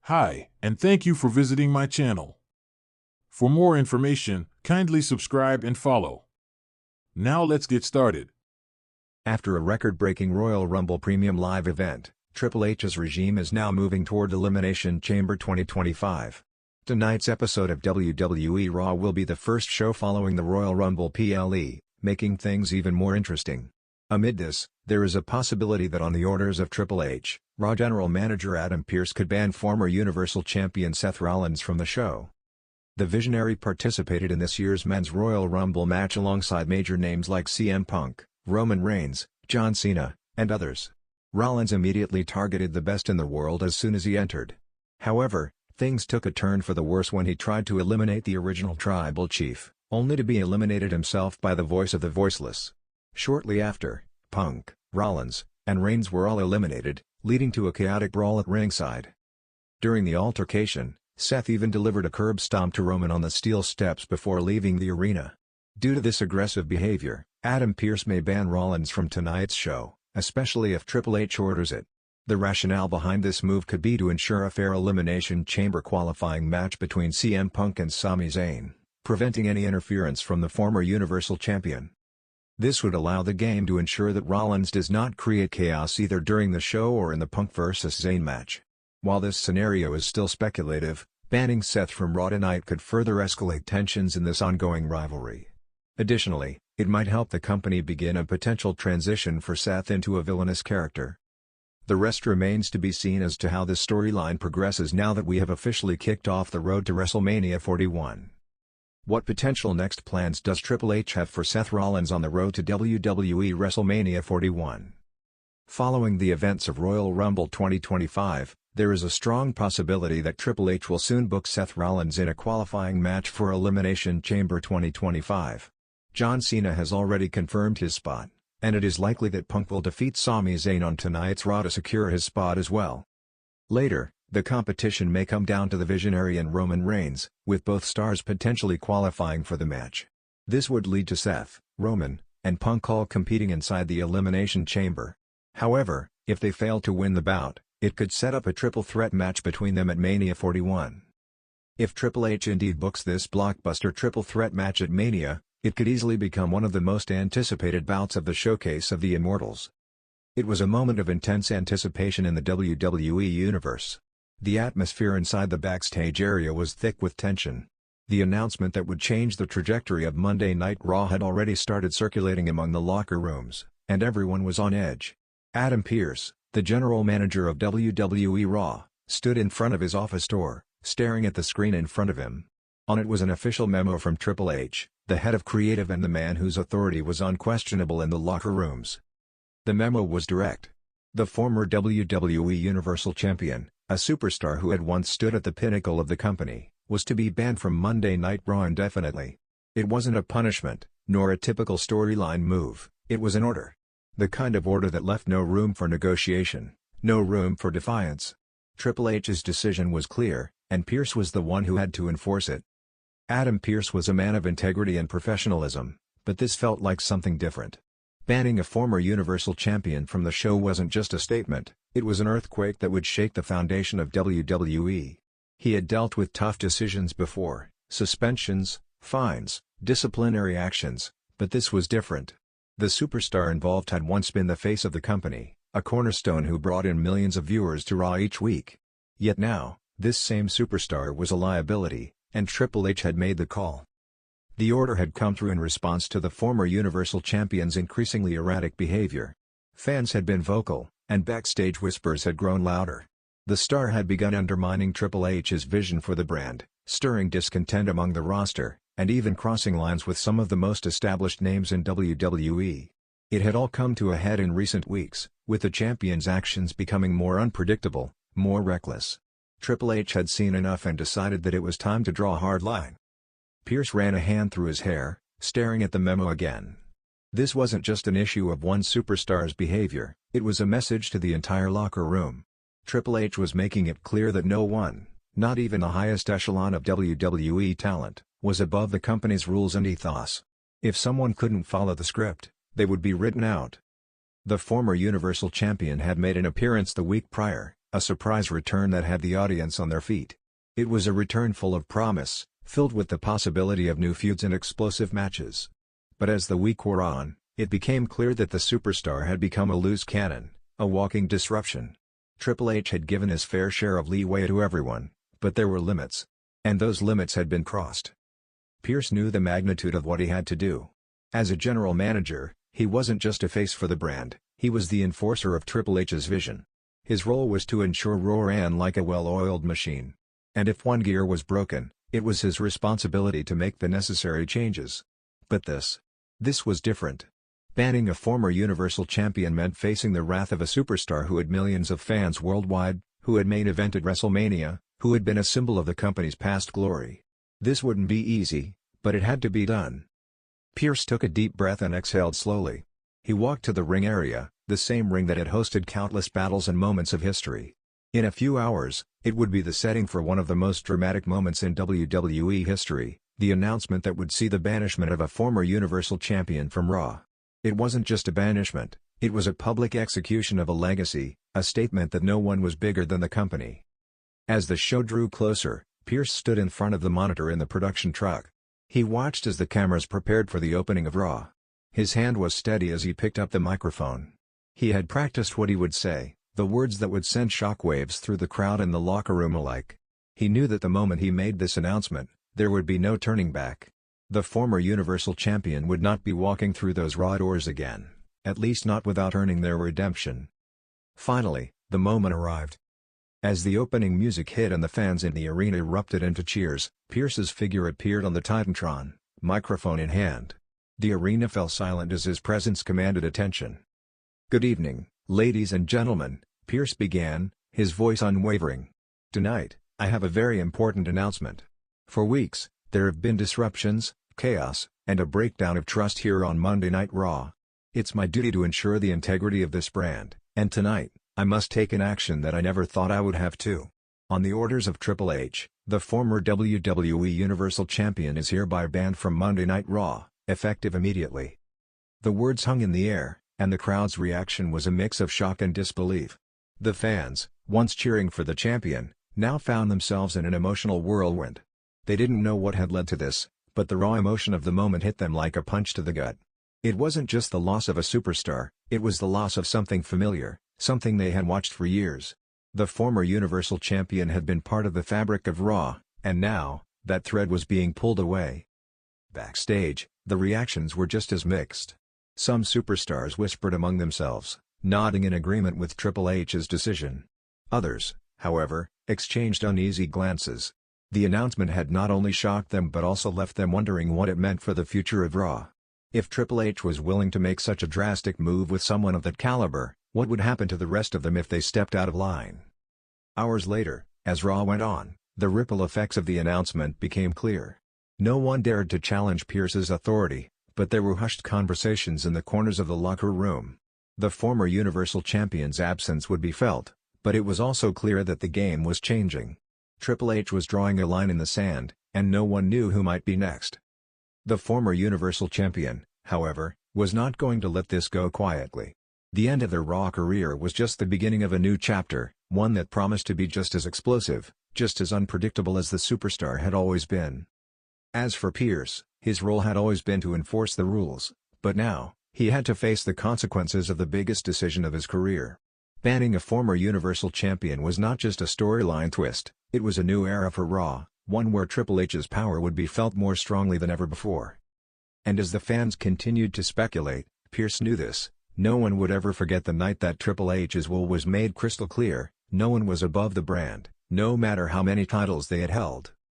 Hi, and thank you for visiting my channel. For more information, kindly subscribe and follow. Now let's get started. After a record-breaking Royal Rumble Premium Live event, Triple H's regime is now moving toward Elimination Chamber 2025. Tonight's episode of WWE Raw will be the first show following the Royal Rumble PLE, making things even more interesting. Amid this, there is a possibility that on the orders of Triple H, Raw General Manager Adam Pearce could ban former Universal Champion Seth Rollins from the show. The Visionary participated in this year's Men's Royal Rumble match alongside major names like CM Punk, Roman Reigns, John Cena, and others. Rollins immediately targeted the best in the world as soon as he entered. However, things took a turn for the worse when he tried to eliminate the original Tribal Chief, only to be eliminated himself by the voice of the voiceless. Shortly after, Punk, Rollins, and Reigns were all eliminated, leading to a chaotic brawl at ringside. During the altercation, Seth even delivered a curb stomp to Roman on the steel steps before leaving the arena. Due to this aggressive behavior, Adam Pearce may ban Rollins from tonight's show, especially if Triple H orders it. The rationale behind this move could be to ensure a fair Elimination Chamber qualifying match between CM Punk and Sami Zayn, preventing any interference from the former Universal Champion. This would allow the game to ensure that Rollins does not create chaos either during the show or in the Punk vs. Zayn match. While this scenario is still speculative, banning Seth from Raw tonight could further escalate tensions in this ongoing rivalry. Additionally, it might help the company begin a potential transition for Seth into a villainous character. The rest remains to be seen as to how this storyline progresses now that we have officially kicked off the road to WrestleMania 41. What potential next plans does Triple H have for Seth Rollins on the road to WWE WrestleMania 41? Following the events of Royal Rumble 2025, there is a strong possibility that Triple H will soon book Seth Rollins in a qualifying match for Elimination Chamber 2025. John Cena has already confirmed his spot, and it is likely that Punk will defeat Sami Zayn on tonight's Raw to secure his spot as well. Later, the competition may come down to the Visionary and Roman Reigns, with both stars potentially qualifying for the match. This would lead to Seth, Roman, and Punk all competing inside the Elimination Chamber. However, if they fail to win the bout, it could set up a triple threat match between them at Mania 41. If Triple H indeed books this blockbuster triple threat match at Mania, it could easily become one of the most anticipated bouts of the Showcase of the Immortals. It was a moment of intense anticipation in the WWE Universe. The atmosphere inside the backstage area was thick with tension. The announcement that would change the trajectory of Monday Night Raw had already started circulating among the locker rooms, and everyone was on edge. Adam Pearce, the general manager of WWE Raw, stood in front of his office door, staring at the screen in front of him. On it was an official memo from Triple H, the head of creative and the man whose authority was unquestionable in the locker rooms. The memo was direct. The former WWE Universal Champion, a superstar who had once stood at the pinnacle of the company, was to be banned from Monday Night Raw indefinitely. It wasn't a punishment, nor a typical storyline move, it was an order. The kind of order that left no room for negotiation, no room for defiance. Triple H's decision was clear, and Pearce was the one who had to enforce it. Adam Pearce was a man of integrity and professionalism, but this felt like something different. Banning a former Universal Champion from the show wasn't just a statement, it was an earthquake that would shake the foundation of WWE. He had dealt with tough decisions before, suspensions, fines, disciplinary actions, but this was different. The superstar involved had once been the face of the company, a cornerstone who brought in millions of viewers to Raw each week. Yet now, this same superstar was a liability, and Triple H had made the call. The order had come through in response to the former Universal Champion's increasingly erratic behavior. Fans had been vocal, and backstage whispers had grown louder. The star had begun undermining Triple H's vision for the brand, stirring discontent among the roster, and even crossing lines with some of the most established names in WWE. It had all come to a head in recent weeks, with the champion's actions becoming more unpredictable, more reckless. Triple H had seen enough and decided that it was time to draw a hard line. Pearce ran a hand through his hair, staring at the memo again. This wasn't just an issue of one superstar's behavior, it was a message to the entire locker room. Triple H was making it clear that no one, not even the highest echelon of WWE talent, was above the company's rules and ethos. If someone couldn't follow the script, they would be written out. The former Universal Champion had made an appearance the week prior, a surprise return that had the audience on their feet. It was a return full of promise, filled with the possibility of new feuds and explosive matches. But as the week wore on, it became clear that the superstar had become a loose cannon, a walking disruption. Triple H had given his fair share of leeway to everyone, but there were limits. And those limits had been crossed. Pearce knew the magnitude of what he had to do. As a general manager, he wasn't just a face for the brand, he was the enforcer of Triple H's vision. His role was to ensure Raw ran like a well-oiled machine. And if one gear was broken, it was his responsibility to make the necessary changes. But this was different. Banning a former Universal Champion meant facing the wrath of a superstar who had millions of fans worldwide, who had main evented WrestleMania, who had been a symbol of the company's past glory. This wouldn't be easy, but it had to be done. Pearce took a deep breath and exhaled slowly. He walked to the ring area, the same ring that had hosted countless battles and moments of history. In a few hours, it would be the setting for one of the most dramatic moments in WWE history, the announcement that would see the banishment of a former Universal Champion from Raw. It wasn't just a banishment, it was a public execution of a legacy, a statement that no one was bigger than the company. As the show drew closer, Pearce stood in front of the monitor in the production truck. He watched as the cameras prepared for the opening of Raw. His hand was steady as he picked up the microphone. He had practiced what he would say, the words that would send shockwaves through the crowd and the locker room alike. He knew that the moment he made this announcement, there would be no turning back. The former Universal Champion would not be walking through those Raw doors again, at least not without earning their redemption. Finally, the moment arrived. As the opening music hit and the fans in the arena erupted into cheers, Pearce's figure appeared on the Titantron, microphone in hand. The arena fell silent as his presence commanded attention. "Good evening, ladies and gentlemen," Pearce began, his voice unwavering. "Tonight, I have a very important announcement. For weeks, there have been disruptions, chaos, and a breakdown of trust here on Monday Night Raw. It's my duty to ensure the integrity of this brand, and tonight, I must take an action that I never thought I would have to. On the orders of Triple H, the former WWE Universal Champion is hereby banned from Monday Night Raw, effective immediately." The words hung in the air, and the crowd's reaction was a mix of shock and disbelief. The fans, once cheering for the champion, now found themselves in an emotional whirlwind. They didn't know what had led to this, but the raw emotion of the moment hit them like a punch to the gut. It wasn't just the loss of a superstar, it was the loss of something familiar, something they had watched for years. The former Universal Champion had been part of the fabric of Raw, and now, that thread was being pulled away. Backstage, the reactions were just as mixed. Some superstars whispered among themselves, nodding in agreement with Triple H's decision. Others, however, exchanged uneasy glances. The announcement had not only shocked them but also left them wondering what it meant for the future of Raw. If Triple H was willing to make such a drastic move with someone of that caliber, what would happen to the rest of them if they stepped out of line? Hours later, as Raw went on, the ripple effects of the announcement became clear. No one dared to challenge Pearce's authority, but there were hushed conversations in the corners of the locker room. The former Universal Champion's absence would be felt, but it was also clear that the game was changing. Triple H was drawing a line in the sand, and no one knew who might be next. The former Universal Champion, however, was not going to let this go quietly. The end of their Raw career was just the beginning of a new chapter, one that promised to be just as explosive, just as unpredictable as the superstar had always been. As for Pearce, his role had always been to enforce the rules, but now, he had to face the consequences of the biggest decision of his career. Banning a former Universal Champion was not just a storyline twist, it was a new era for Raw, one where Triple H's power would be felt more strongly than ever before. And as the fans continued to speculate, Pearce knew this: no one would ever forget the night that Triple H's will was made crystal clear, no one was above the brand, no matter how many titles they had held.